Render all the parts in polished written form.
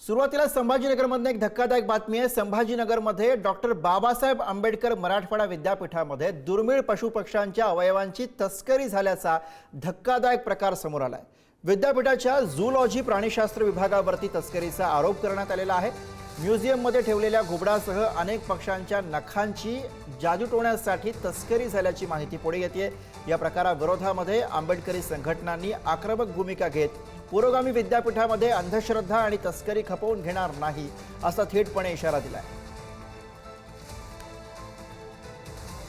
सुरुवातीला संभाजीनगरमधून एक धक्कादायक बातमी आहे। संभाजीनगरमध्ये डॉक्टर बाबासाहेब आंबेडकर मराठवाडा विद्यापीठामध्ये दुर्मिळ पशुपक्ष्यांच्या अवयवांची तस्करी झाल्याचा धक्कादायक प्रकार समोर आलाय। विद्यापीठाच्या झूलॉजी प्राणीशास्त्र विभागावरती तस्करीचा आरोप करण्यात आलेला आहे। म्युझियममध्ये ठेवलेल्या घुबडासह अनेक पक्ष्यांच्या नखांची जादूटोण्यासाठी तस्करी झाल्याची माहिती पुढे येते। या प्रकाराविरोधामध्ये आंबेडकरी संघटनांनी आक्रमक भूमिका घेत पुरोगामी विद्यापीठामध्ये अंधश्रद्धा आणि तस्करी खपवून घेणार नाही असा थेटपणे इशारा दिलाय।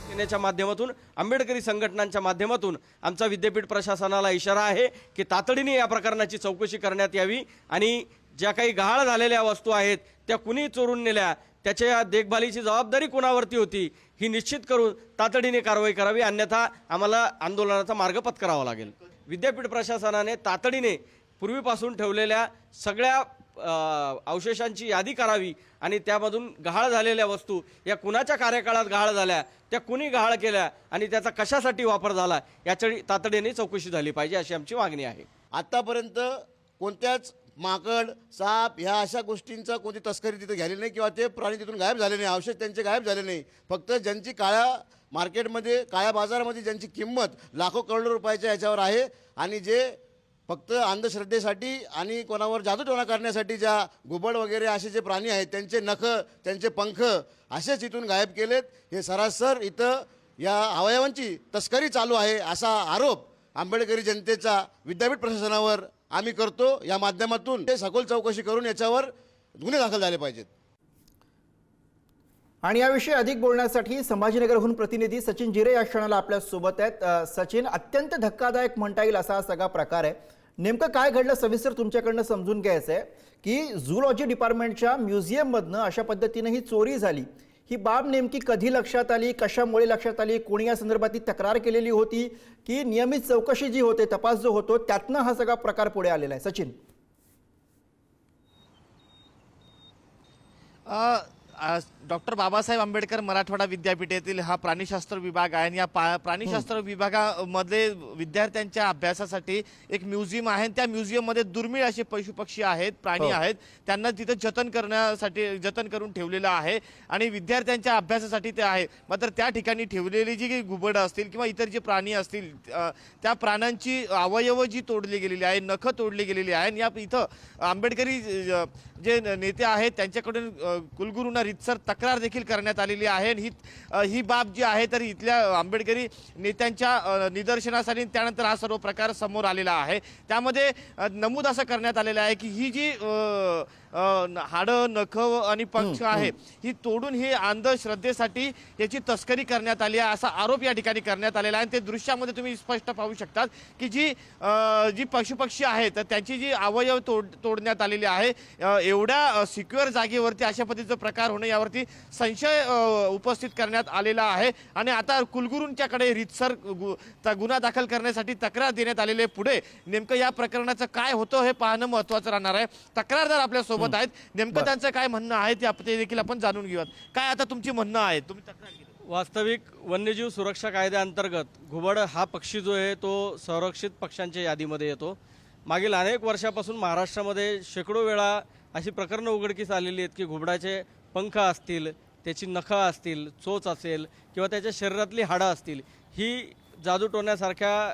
सेनेच्या माध्यमातून आंबेडकरी संघटनांच्या माध्यमातून आमचा विद्यापीठ प्रशासनाला इशारा आहे की तातडीने या प्रकरणाची चौकशी करण्यात यावी आणि ज्या काही गहाळ झालेल्या वस्तू आहेत त्या कुणी चोरून नेल्या, त्याच्या देखभालीची जबाबदारी कुणावरती होती ही निश्चित करून तातडीने कारवाई करावी, अन्यथा आम्हाला आंदोलनाचा मार्ग पत्करावा लागेल। विद्यापीठ प्रशासनाने तातडीने पूर्वीपासून ठेवलेल्या सगळ्या अवशेषांची यादी करावी आणि त्यामधून गहाळ झालेल्या वस्तू या कुणाच्या कार्यकाळात गहाळ झाल्या, त्या कुणी गहाळ केल्या आणि त्याचा कशासाठी वापर झाला याची तातडीने चौकशी झाली पाहिजे अशी आमची मागणी आहे। आतापर्यंत कोणत्याच माकड, साप ह्या अशा गोष्टींचा कोणती तस्करी तिथे झाली नाही किंवा ते प्राणी तिथून गायब झाले नाही, अवशेष त्यांचे गायब झाले नाही। फक्त ज्यांची काळ्या मार्केटमध्ये, काळ्या बाजारामध्ये ज्यांची किंमत लाखो करोडो रुपयाच्या याच्यावर आहे आणि जे फक्त अंधश्रद्धेसाठी आणि कोणावर जादूटोणा करण्यासाठी ज्या घुबड वगैरे असे जे प्राणी आहेत त्यांचे नख, त्यांचे पंख असेच इथून गायब केलेत। हे सरासर इथं या अवयवांची तस्करी चालू आहे असा आरोप आंबेडकरी जनतेचा विद्यापीठ प्रशासनावर आम्ही करतो। या माध्यमातून ते सखोल चौकशी करून याच्यावर गुन्हे दाखल झाले पाहिजेत। आणि याविषयी अधिक बोलण्यासाठी संभाजीनगरहून प्रतिनिधी सचिन जिरे या क्षणाला आपल्या सोबत आहेत। सचिन, अत्यंत धक्कादायक म्हणता येईल असा सगळा प्रकार आहे। नेमकं काय घडलं सविस्तर तुमच्याकडनं समजून घ्यायचं आहे की झूलॉजी डिपार्टमेंटच्या म्युझियममधनं अशा पद्धतीने ही चोरी झाली, ही बाब नेमकी कधी लक्षात आली, कशामुळे लक्षात आली, कोणी या संदर्भात तक्रार केलेली होती की नियमित चौकशी जी होते, तपास जो होतो त्यातनं हा सगळा प्रकार पुढे आलेला आहे? सचिन, डॉक्टर बाबासाहेब आंबेडकर मराठवाडा विद्यापीठातील हा प्राणीशास्त्र विभाग आहे आणि या प्राणीशास्त्र विभागामध्ये विद्यार्थ्यांच्या अभ्यासासाठी एक म्युझियम आहे। त्या म्युझियममध्ये दुर्मिळ असे पशुपक्षी आहेत, प्राणी आहेत, त्यांना तिथे जतन करून ठेवलेलं आहे आणि विद्यार्थ्यांच्या अभ्यासासाठी ते आहे। मात्र त्या ठिकाणी ठेवलेली जी घुबड असतील किंवा इतर जे प्राणी असतील त्या प्राण्यांची अवयव जी तोडली गेलेली आहे, नख तोडली गेलेली आहे आणि या इथं आंबेडकरी जे नेते आहेत त्यांच्याकडून कुलगुरूंना रितसर तक्रार देखील करण्यात आलेली आहे। ही बाब जी आहे तर इथल्या आंबेडकरी नेत्यांच्या निदर्शनासाठी त्यानंतर हा सर्व प्रकार समोर आलेला आहे। त्यामध्ये नमूद असं करण्यात आलेलं आहे की ही जी हाडं, नख आणि पंख आहे ही तोडून ही अंधश्रद्धेसाठी याची तस्करी करण्यात आली आहे असा आरोप या ठिकाणी करण्यात आलेला आहे। ते दृश्यामध्ये तुम्ही स्पष्ट पाहू शकतात की जी पशुपक्षी आहेत तर त्यांची जी अवयव तोडण्यात आलेली आहे। एवढ्या सिक्युअर जागेवरती अशा पद्धतीचा प्रकार होणे यावरती संशय उपस्थित करण्यात आलेला आहे आणि आता कुलगुरूंच्याकडे रितसर गुन्हा दाखल करण्यासाठी तक्रार देण्यात आलेले। पुढे नेमकं या प्रकरणाचं काय होतं हे पाहणं महत्त्वाचं राहणार आहे। तक्रारदार आपल्या सोबत आहेत, नेमकं त्यांचं काय म्हणणं आहे ते देखील आपण जाणून घेऊयात। काय आता तुमची म्हणणं आहे? तुम्ही तक्रार केली? वास्तविक वन्यजीव सुरक्षा कायद्याअंतर्गत घुबड हा पक्षी जो आहे तो संरक्षित पक्ष्यांच्या यादीमध्ये येतो। मागील अनेक वर्षापासून महाराष्ट्रामध्ये शेकडो वेळा अशी प्रकरणं उघडकीस आलेली आहेत की घुबडाचे पंख असतील, त्याची नखं असतील, चोच असेल किंवा त्याच्या शरीरातली हाडं असतील, ही जादूटोण्यासारख्या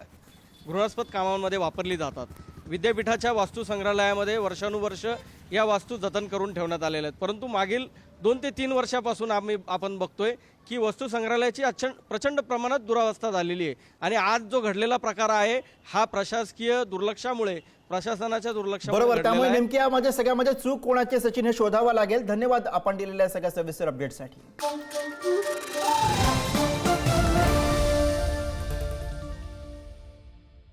घृणास्पद कामांमध्ये वापरली जातात। विद्यापीठाच्या वास्तू संग्रहालयामध्ये वर्षानुवर्ष या वास्तू जतन करून ठेवण्यात आलेल्या आहेत, परंतु मागील 2 ते 3 वर्षापासून आपण बघतोय की वस्तू संग्रहालयाची प्रचंड प्रमाणात दुरावस्था झालेली आहे आणि आज जो घडलेला प्रकार आहे हा प्रशासकीय दुर्लक्षामुळे, प्रशासनाच्या दुर्लक्षामुळे बरोबर। त्यामुळे नेमकी यामध्ये सगळ्यामध्ये चूक कोणाची सचिन हे शोधावं लागेल। धन्यवाद आपण दिलेल्या सगळ्या सविस्तर अपडेटसाठी।